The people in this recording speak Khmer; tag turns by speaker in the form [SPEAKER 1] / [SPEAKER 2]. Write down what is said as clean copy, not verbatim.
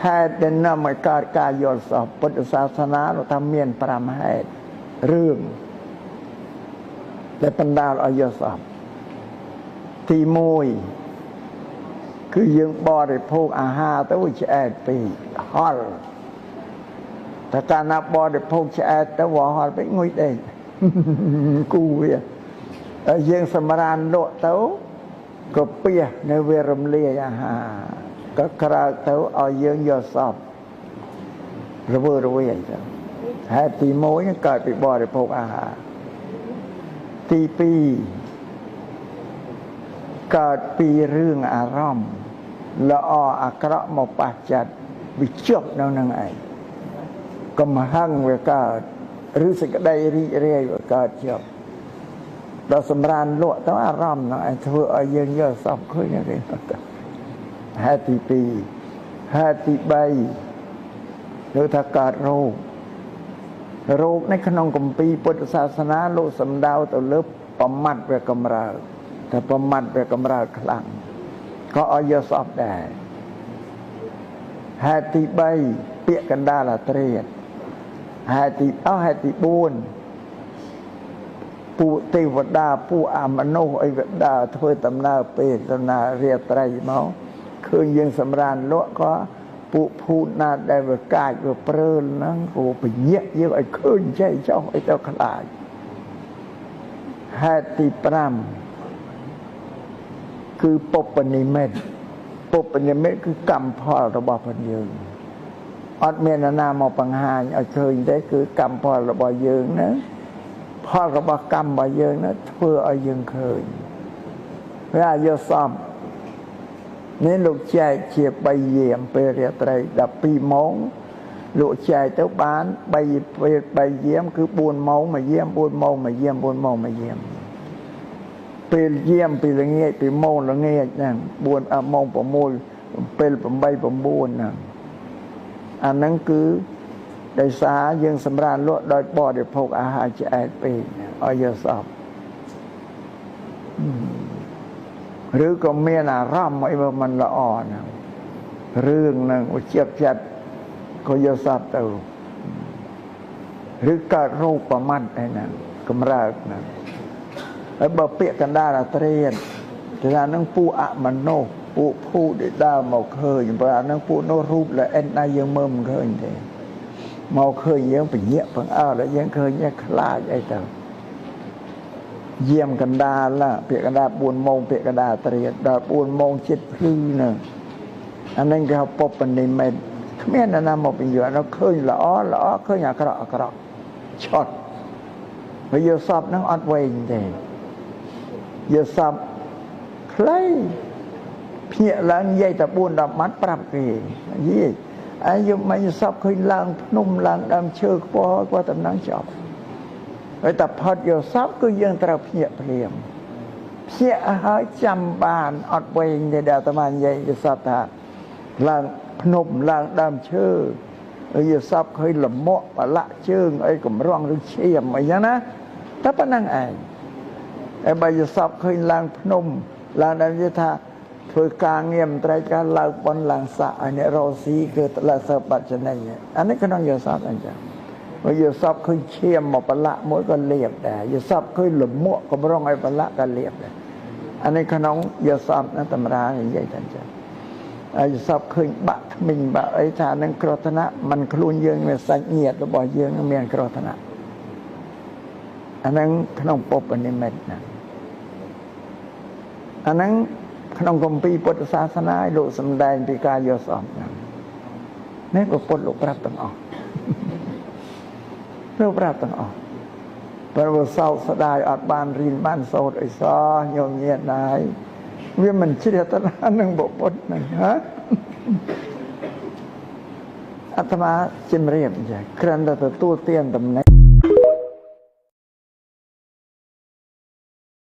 [SPEAKER 1] ហេតុដែលនាំឲ្យកើតការយល់សប្តិពុទ្ធសាសនាលោកថាមាន5ហេតុរឿងដែលបណ្ដាលឲ្យយល់សប្តិទី1គឺយើងបរិភោគអាហារទៅឆ្អែតពេកហល់តែកាលណាបរិភោគឆ្អែតទៅវាហល់ពេកងុយដេកគូវាហើយយើងសម្រានលក់ទៅក៏ពះនៅវារំលាយអាហារក៏ក្រើកទៅឲ្យយើងយកសពរវើរវាយទៅហេតុទី1កើតពីបរិភោគអាហារទី2កើតពីរឿងអារម្មណ៍ល្អអាក្រក់មកប៉ះចិត្តវាជាប់នៅនឹងឯងកំហឹងវាកើតឬសេចក្តីរីករាយវាកើតជាប់ដល់សម្រានលក់ទៅអារម្មណ៍ហ្នឹងឯងធ្វើឲ្យយើងយកសពឃើញទេហេតុទី2ហេតុទី3គឺថាកើតរោគនៅក្នុងគម្ពីរពុទ្ធសាសនាលោកសំដៅទៅលើប្រមាត់វាកម្រើកតែប្រមាត់វាកម្រើកខ្លាំងក៏ឲ្យយកសពដែរហេតុទី3ពាក្យកណ្ដាលអាត្រៀតហេតុទី4ពួកទេវតាពួកអមនុស្សអីវតាធ្វើដំណើរពេលដំណើររាត្រីមកឃើញយើងសម្រានលក់ក៏ពួកភូតណាដែលវាកាចវាព្រើលហ្នឹងក៏ពញាក់យើងឲ្យឃើញចេះចោះឲ្យទៅខ្លាចហេតុទី5គឺពុព្វនិមិត្តគឺកម្មផលរបស់ព្រះយើងអត់មានណាមកបង្ហាញឲ្យឃើញទេគឺកម្មផលរបស់យើងណាផលរបស់កម្មរបស់យើងណាធ្វើឲ្យយើងឃើញវាយកសំនេះលោកចែកជា3យាមពេលរាត្រី12ម៉ោងលោកចែកទៅបាន3យាមគឺ4ម៉ោងមួយយាម4ម៉ោងមួយយាម4ម៉ោងមួយយាមពេលយាមពីល្ងាចពីម៉ោងល្ងាចហ្នឹង4ម៉ោង6 7 8 9ហ្នឹងអាហ្នឹងគឺដោយសារយើងសម្រានលក់ដោយបរិភោគអាហារឆ្អែតពេកឲ្យយកសពឬក៏មានអារម្មណ៍អីមិនល្អហ្នឹងរឿងហ្នឹងជាប់ចិត្តក៏យកសពទៅឬកើតរោគប្រមាត់អីហ្នឹងកម្រើកហ្នឹងហើយបើពាក្យកណ្ដាលអាត្រៀតថាហ្នឹងពួកអមនុស្សពួកភូដែលដើរមកឃើញបើអាហ្នឹងពួកនោះរូបល្អិតណាស់យើងមើលមិនឃើញទេមកឃើញយើងពញាក់បង្អើដល់យើងឃើញខ្លាចអីទៅយាមកណ្ដាលពាក្យកណ្ដាល4ម៉ោងពាក្យកណ្ដាលអាត្រៀតដល់4ម៉ោងចិត្តភ្លឺហ្នឹងអាហ្នឹងគេហៅពុព្វនិមិត្តគ្មានណាមកពន្យល់ដល់ឃើញល្អឃើញអាក្រក់ឆត់ហើយយកសពហ្នឹងអត់វែងទេយកសពខ្លីភ្ញាក់ឡើងនិយាយតែ4 10ម៉ាត់ប្រាប់គេនិយាយអាយុមិនសពឃើញឡើងភ្នំឡើងដើមឈើខ្ពស់គាត់តំណងចប់ហើយតែផុតយកសពគឺយើងត្រូវភ្ញាក់ភ្លាមភ្ញាក់ហើយចាំបានអត់វែងទេដែលអាត្មានិយាយយកសពថាឡើងភ្នំឡើងដើមឈើហើយយកសពឃើញលមាក់ប្រឡាក់ជើងអីកម្រងឬឈាមអីចឹងណាតែប៉ុណ្្នឹងឯងហើយបើយកសពឃើញឡើងភ្នំឡើងដើមនិយាយថាធ្វើការងារមន្ត្រីការឡើងប៉ុនឡើងសាក់ឲ្យអ្នករស់ស៊ីគឺតលសបច្ចនៃអានេះក្នុងយកសពអញ្ចឹងបើយកសពឃើញឈាមមកប្រឡាក់មួយក៏លាបដែរយកសពឃើញលមាក់កម្រងឲ្យប្រឡាក់ក៏លាបដែរអានេះក្នុងយកសពណាតម្រានិយាយតែអញ្ចឹងហើយយកសពឃើញបាក់ថ្មិញបាក់អីថានឹងគ្រោះថ្នាក់មិនខ្លួនយើងមានសាច់ញាតិរបស់យើងមានគ្រោះថ្នាក់អាហ្នឹងក្នុងពុព្វនិមិត្តណាអាហ្នឹងក្នុងគម្ពីរពុទ្ធសាសនាលោកសម្ដែងពីការយកសពនេះព្រះពុទ្ធលោកប្រាប់ទាំងអស់លោកប្រាប់ទាំងអស់បើសោកស្ដាយអត់បានរៀនបានសូត្រអីសោះញោមញាតដែរវាមិនជ្រះថ្លានឹងព្រះពុទ្ធហ្នឹងហ៎អាត្មាជំរាបចាគ្រាន់តែទទួលទានតំណែង